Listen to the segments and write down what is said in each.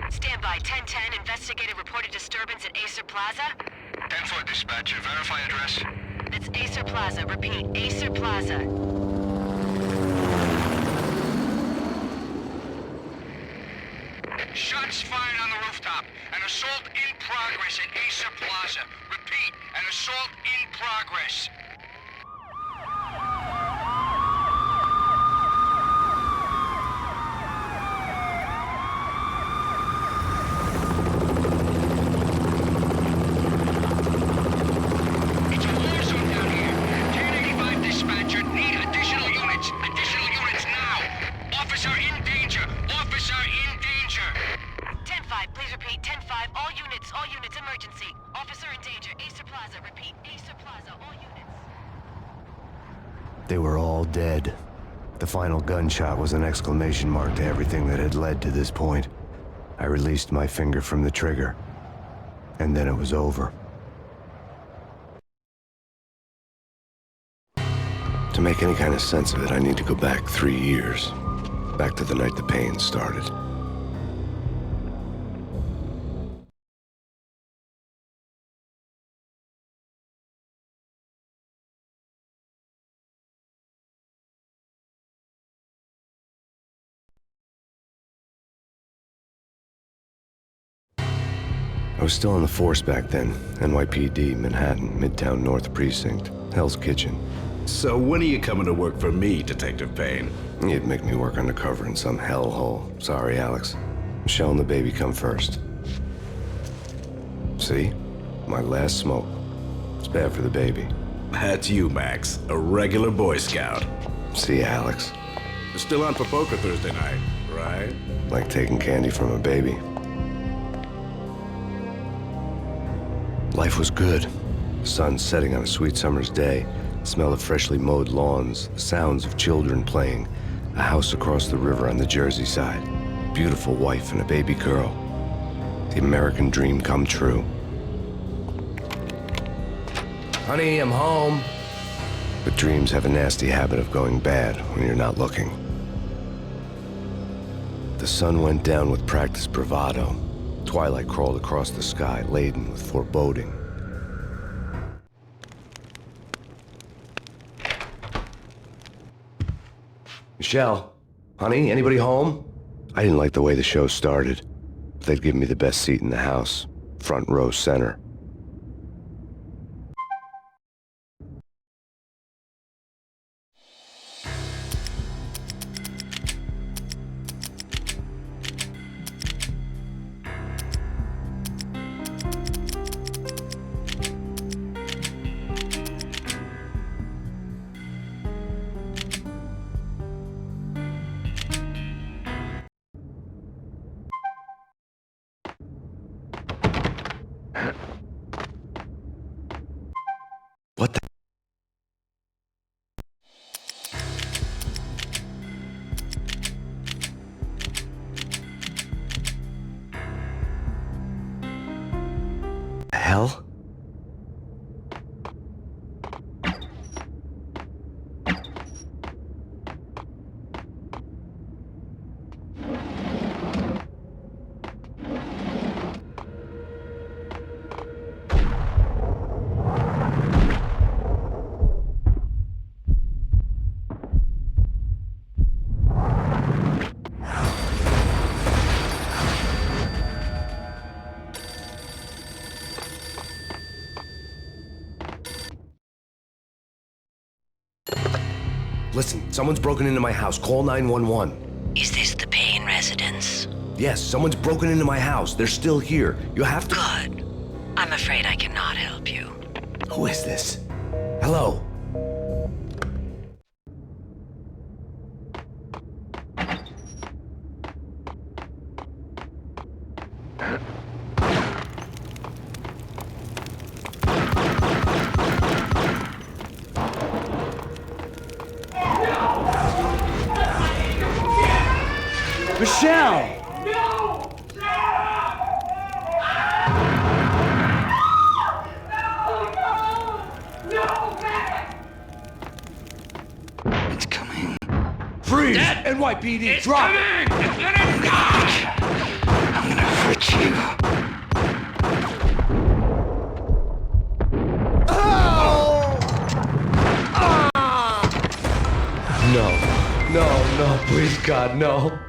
Stand by. 1010, investigated reported disturbance at Acer Plaza. 10-4 dispatcher, verify address. That's Acer Plaza. Repeat, Acer Plaza. Shots fired on the rooftop. An assault in progress at Acer Plaza. Repeat, an assault in progress. It's a war zone down here. 1085 dispatcher, need additional units. Additional units now. Officer in danger. Officer in danger. 10-5, please repeat. 10-5, all units, emergency. Officer in danger, Acer Plaza. Repeat, Acer Plaza, all units. They were all dead. The final gunshot was an exclamation mark to everything that had led to this point. I released my finger from the trigger, and then it was over. To make any kind of sense of it, I need to go back 3 years. Back to the night the Payne started. I was still on the force back then. NYPD, Manhattan, Midtown North Precinct, Hell's Kitchen. So when are you coming to work for me, Detective Payne? You'd make me work undercover in some hellhole. Sorry, Alex. Michelle and the baby come first. See? My last smoke. It's bad for the baby. That's you, Max. A regular Boy Scout. See, Alex. You're still on for poker Thursday night, right? Like taking candy from a baby. Life was good. The sun setting on a sweet summer's day. The smell of freshly mowed lawns. The sounds of children playing. A house across the river on the Jersey side. Beautiful wife and a baby girl. The American dream come true. Honey, I'm home. But dreams have a nasty habit of going bad when you're not looking. The sun went down with practiced bravado. Twilight crawled across the sky, laden with foreboding. Michelle, honey, anybody home? I didn't like the way the show started. They'd give me the best seat in the house, front row center. hell? Listen, someone's broken into my house. Call 911. Is this the Payne residence? Yes, someone's broken into my house. They're still here. You have to... Good. I'm afraid I cannot help you. Who is this? Hello? Michelle! It's coming. Freeze! NYPD, It's drop coming! it! Let him go! I'm gonna hurt you. No, please, God, no.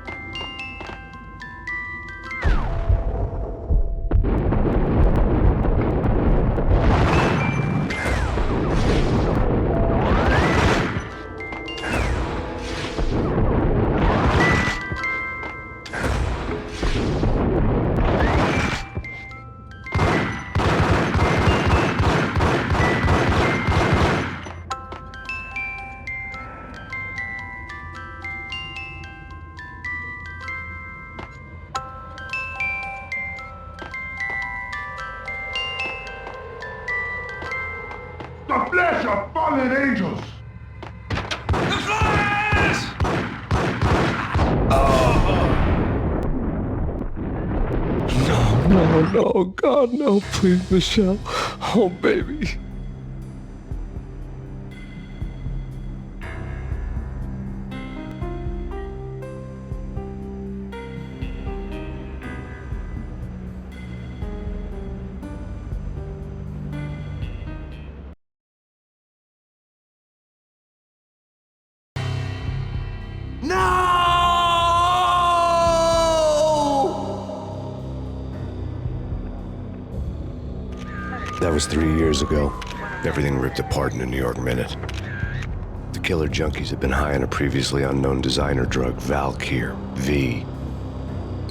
The flesh of fallen angels! The flash! No, God, no, please, Michelle. Oh, baby. That was 3 years ago. Everything ripped apart in a New York minute. The killer junkies had been high on a previously unknown designer drug, Valkyr, V.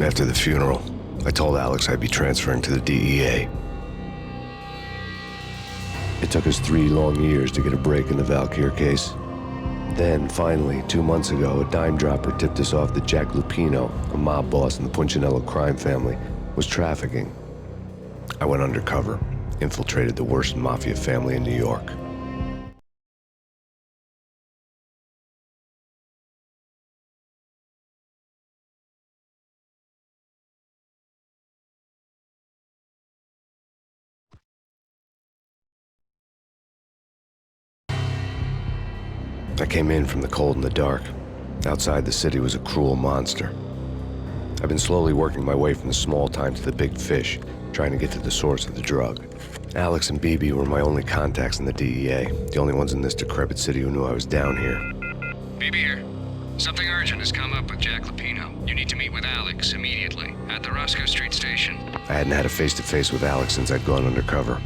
After the funeral, I told Alex I'd be transferring to the DEA. It took us 3 long years to get a break in the Valkyr case. Then, finally, 2 months ago, a dime dropper tipped us off that Jack Lupino, a mob boss in the Punchinello crime family, was trafficking. I went undercover, infiltrated the worst mafia family in New York. I came in from the cold and the dark. Outside the city was a cruel monster. I've been slowly working my way from the small time to the big fish, trying to get to the source of the drug. Alex and BB were my only contacts in the DEA, the only ones in this decrepit city who knew I was down here. BB here. Something urgent has come up with Jack Lupino. You need to meet with Alex immediately at the Roscoe Street station. I hadn't had a face-to-face with Alex since I'd gone undercover.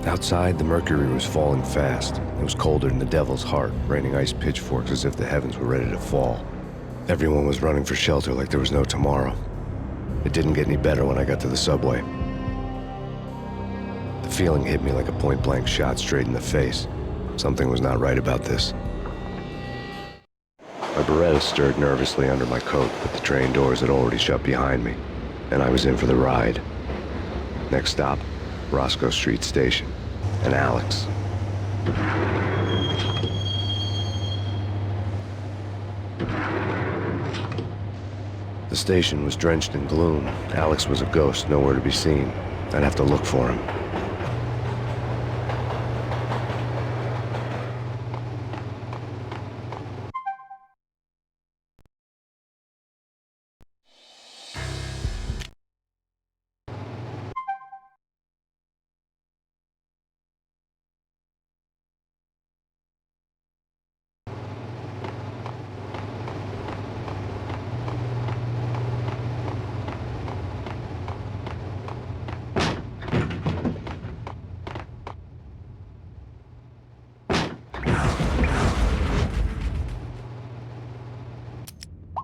Outside, the mercury was falling fast. It was colder than the devil's heart, raining ice pitchforks as if the heavens were ready to fall. Everyone was running for shelter like there was no tomorrow. It didn't get any better when I got to the subway. The feeling hit me like a point-blank shot straight in the face. Something was not right about this. My Beretta stirred nervously under my coat, but the train doors had already shut behind me, and I was in for the ride. Next stop, Roscoe Street Station, and Alex. The The station was drenched in gloom. Alex was a ghost, nowhere to be seen. I'd have to look for him.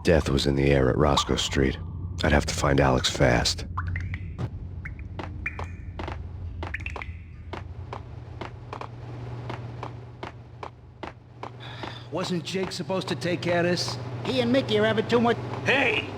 Death was in the air at Roscoe Street. I'd have to find Alex fast. Wasn't Jake supposed to take care of this? He and Mickey are having too much... Hey!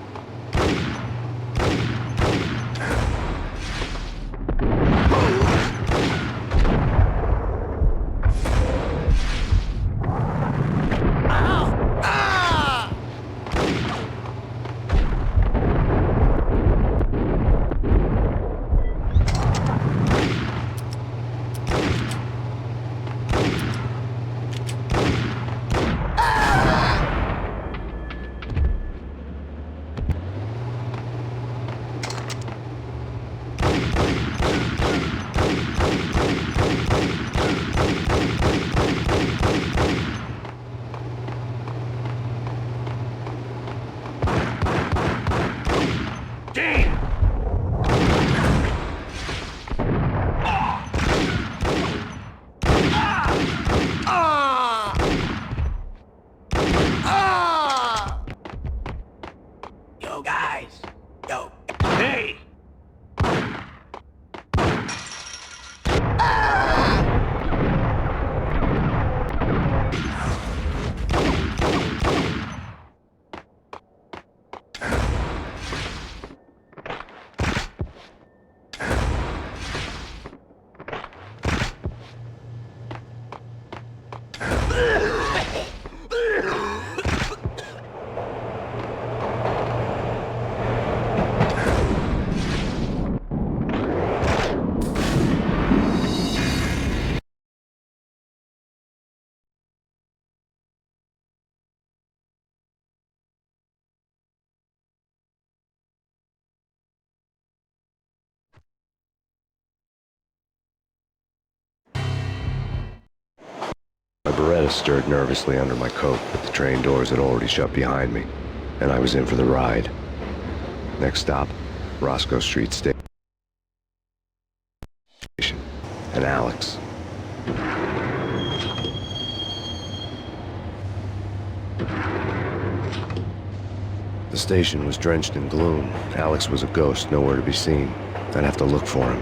My Beretta stirred nervously under my coat, but the train doors had already shut behind me, and I was in for the ride. Next stop, Roscoe Street Station. And Alex. The station was drenched in gloom. Alex was a ghost, nowhere to be seen. I'd have to look for him.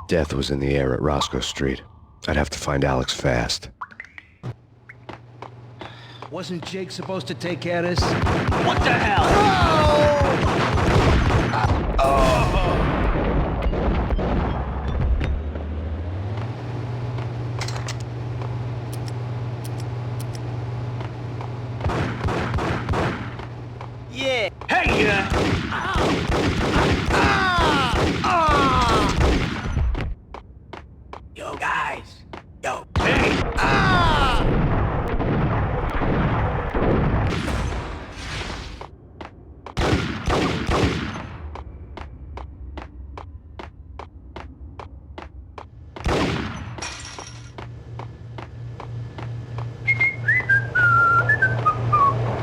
Death was in the air at Roscoe Street. I'd have to find Alex fast. Wasn't Jake supposed to take care of this? What the hell? Yeah! Hey, Yo, guys! Yo! Hey!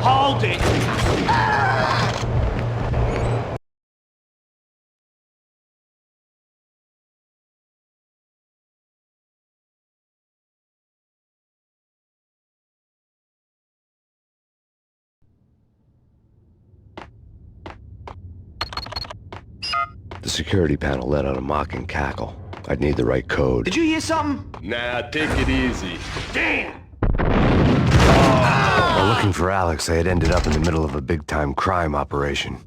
Hold it! The security panel let out a mocking cackle. I'd need the right code. Did you hear something? Nah, take it easy. Damn! While looking for Alex, I had ended up in the middle of a big-time crime operation.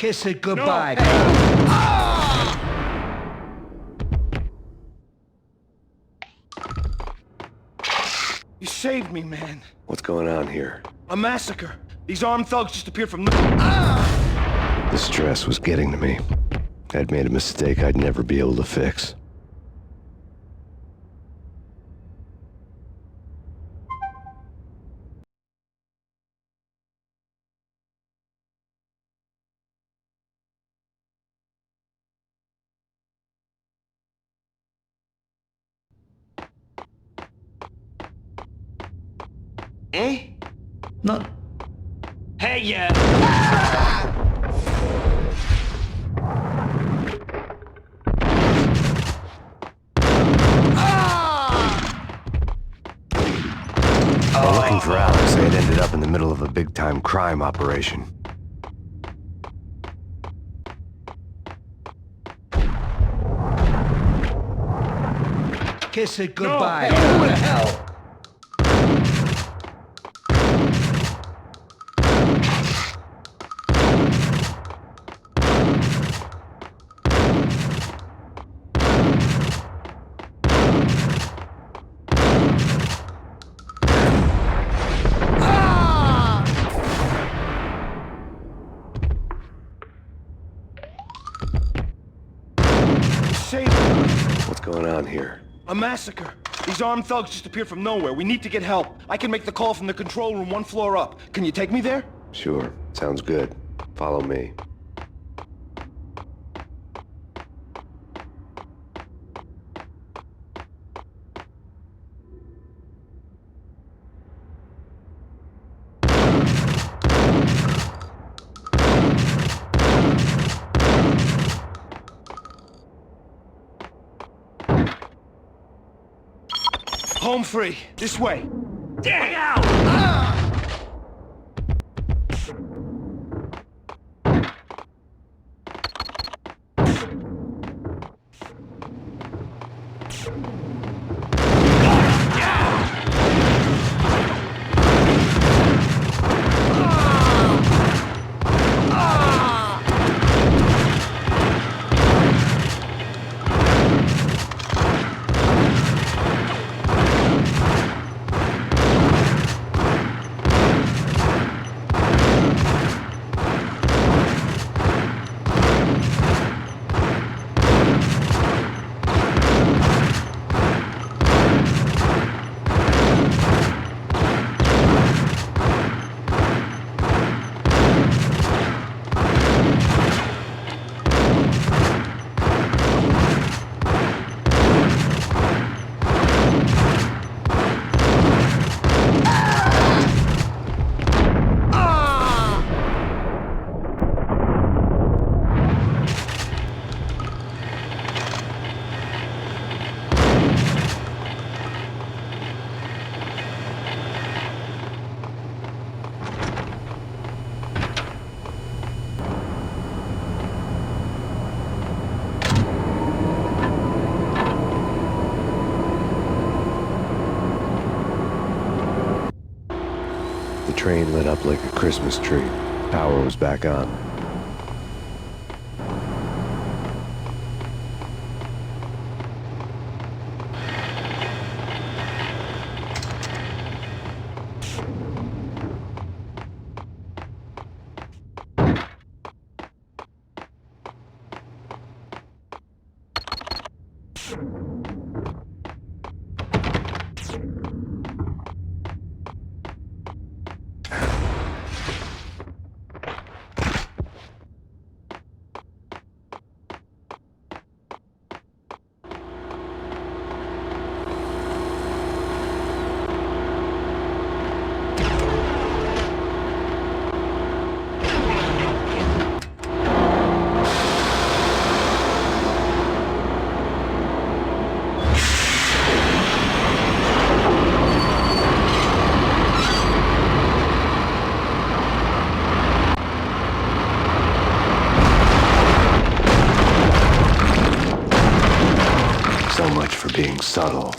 Kiss it goodbye. You saved me, man. What's going on here? A massacre. These armed thugs just appeared from The stress was getting to me. I'd made a mistake I'd never be able to fix. Eh? No. Hey, yeah. While looking for Alex, I had ended up in the middle of a big-time crime operation. Kiss it goodbye. Who the hell? What's going on here? A massacre. These armed thugs just appeared from nowhere. We need to get help. I can make the call from the control room 1 floor up. Can you take me there? Sure, sounds good. Follow me. Home free. This way. Dig out! The train lit up like a Christmas tree. Power was back on. So much for being subtle.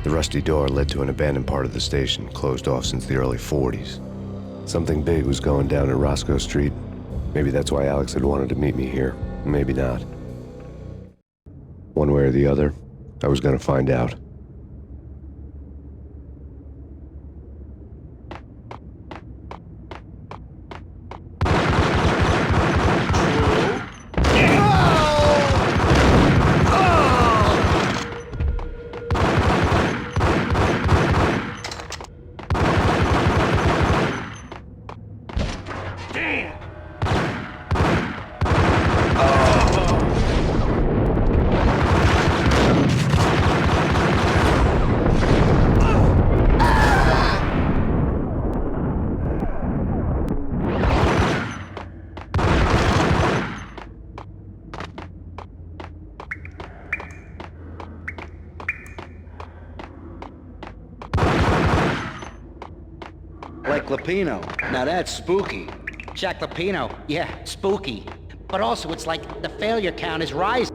The rusty door led to an abandoned part of the station, closed off since the early 40s. Something big was going down at Roscoe Street. Maybe that's why Alex had wanted to meet me here. Maybe not. One way or the other, I was gonna find out. Like Lapino. Now that's spooky. Jack Lapino. Yeah, spooky. But also it's like the failure count is rising.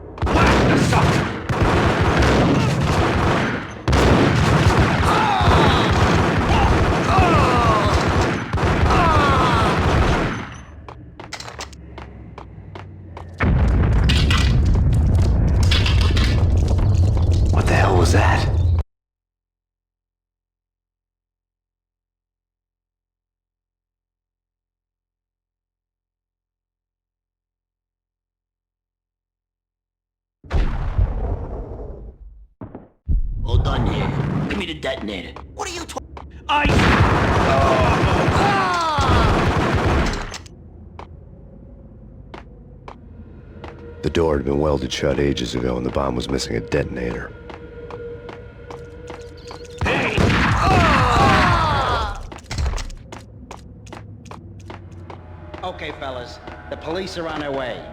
What the hell was that? All done here. Give me the detonator. What are you talking? The door had been welded shut ages ago and the bomb was missing a detonator. Okay, fellas. The police are on their way.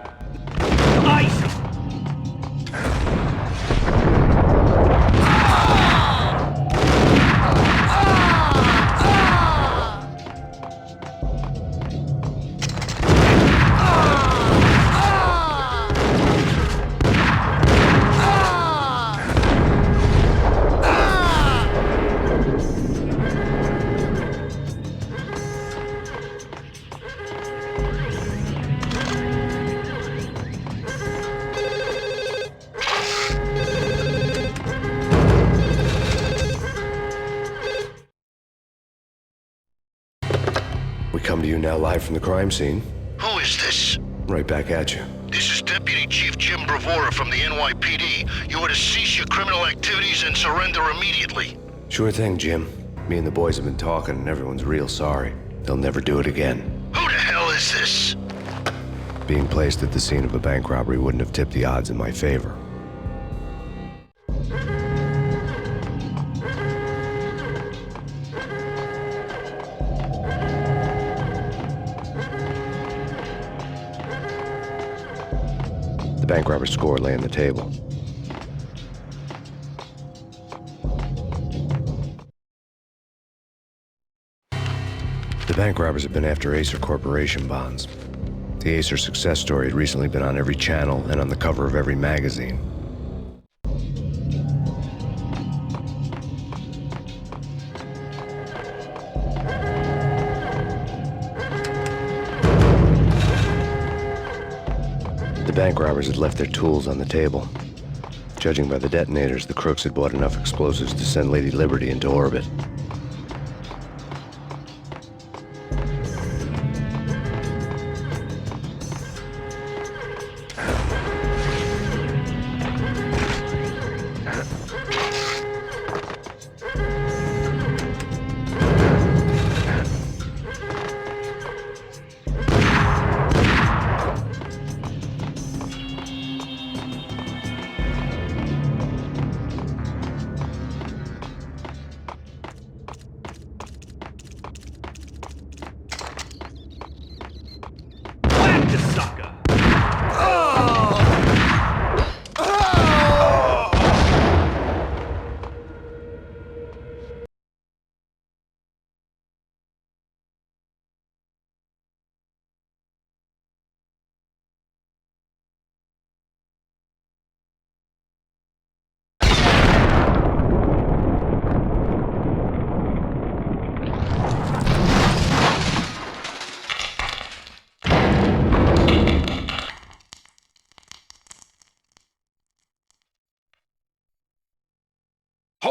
We come to you now live from the crime scene. Who is this? Right back at you. This is Deputy Chief Jim Bravura from the NYPD. You are to cease your criminal activities and surrender immediately. Sure thing, Jim. Me and the boys have been talking and everyone's real sorry. They'll never do it again. Who the hell is this? Being placed at the scene of a bank robbery wouldn't have tipped the odds in my favor. The bank robber's score lay on the table. The bank robbers have been after Acer Corporation bonds. The Acer success story had recently been on every channel and on the cover of every magazine. The bank robbers had left their tools on the table. Judging by the detonators, the crooks had bought enough explosives to send Lady Liberty into orbit.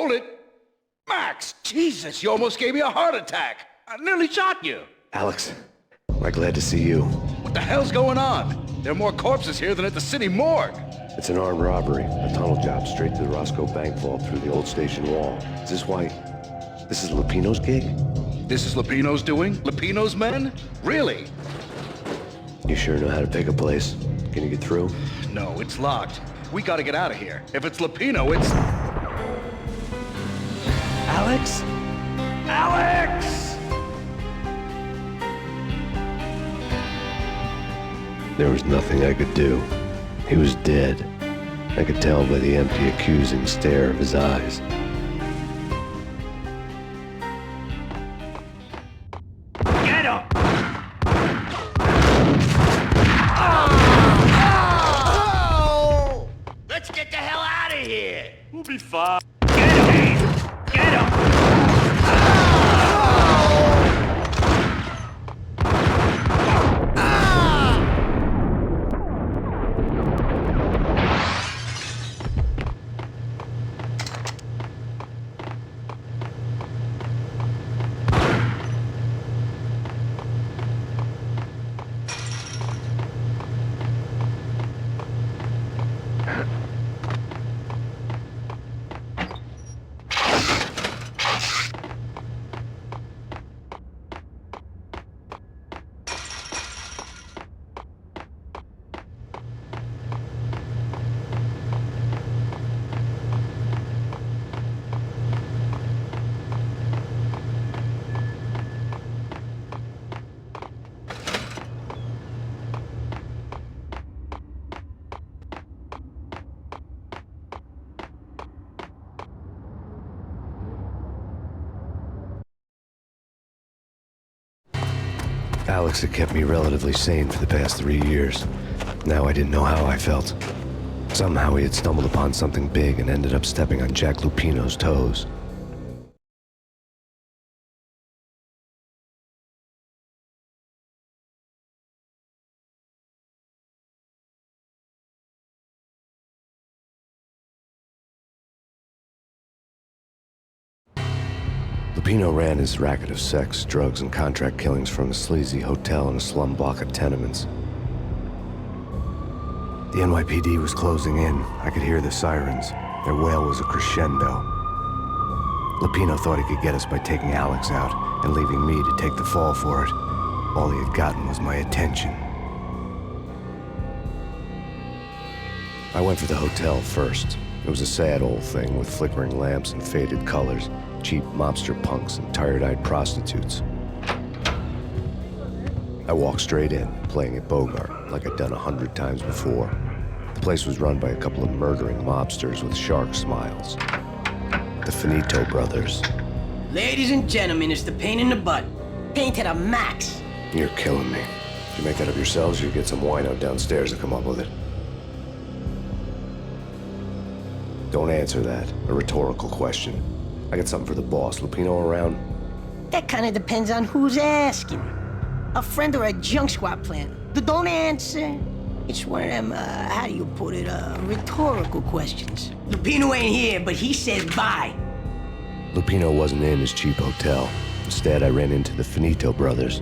Hold it! Max, Jesus, you almost gave me a heart attack. I nearly shot you. Alex, I'm glad to see you. What the hell's going on? There are more corpses here than at the city morgue. It's an armed robbery, a tunnel job straight to the Roscoe Bank vault through the old station wall. Is this why... This is Lupino's gig? This is Lupino's doing? Lupino's men? Really? You sure know how to pick a place? Can you get through? No, it's locked. We gotta get out of here. If it's Lupino, it's... Alex? Alex! There was nothing I could do. He was dead. I could tell by the empty, accusing stare of his eyes. Get him! Oh! Let's get the hell out of here! We'll be fine. Get him! Get him! Alex had kept me relatively sane for the past 3 years. Now I didn't know how I felt. Somehow he had stumbled upon something big and ended up stepping on Jack Lupino's toes. Lupino ran his racket of sex, drugs, and contract killings from a sleazy hotel in a slum block of tenements. The NYPD was closing in. I could hear the sirens. Their wail was a crescendo. Lupino thought he could get us by taking Alex out and leaving me to take the fall for it. All he had gotten was my attention. I went for the hotel first. It was a sad old thing with flickering lamps and faded colors, cheap mobster punks and tired-eyed prostitutes. I walked straight in, playing at Bogart, like I'd done 100 times before. The place was run by a couple of murdering mobsters with shark smiles. The Finito brothers. Ladies and gentlemen, it's the Payne in the butt. Payne to the max. You're killing me. Did you make that up yourselves, or you get some wino downstairs to come up with it? Don't answer that. A rhetorical question. I got something for the boss. Lupino around? That kind of depends on who's asking. A friend or a junk squad plan. Don't answer. It's one of them, how do you put it, rhetorical questions. Lupino ain't here, but he says bye. Lupino wasn't in his cheap hotel. Instead, I ran into the Finito brothers.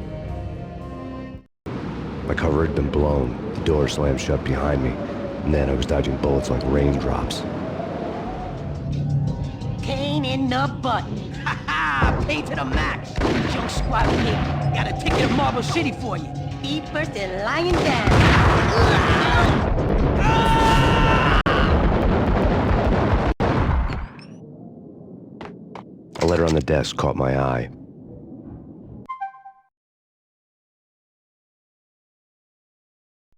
My cover had been blown. The door slammed shut behind me. And then I was dodging bullets like raindrops. Payne in the butt. Ha ha! Payne to the max. Junk squad pig. Got a ticket to Marble City for you. Feet first and lying down. A letter on the desk caught my eye.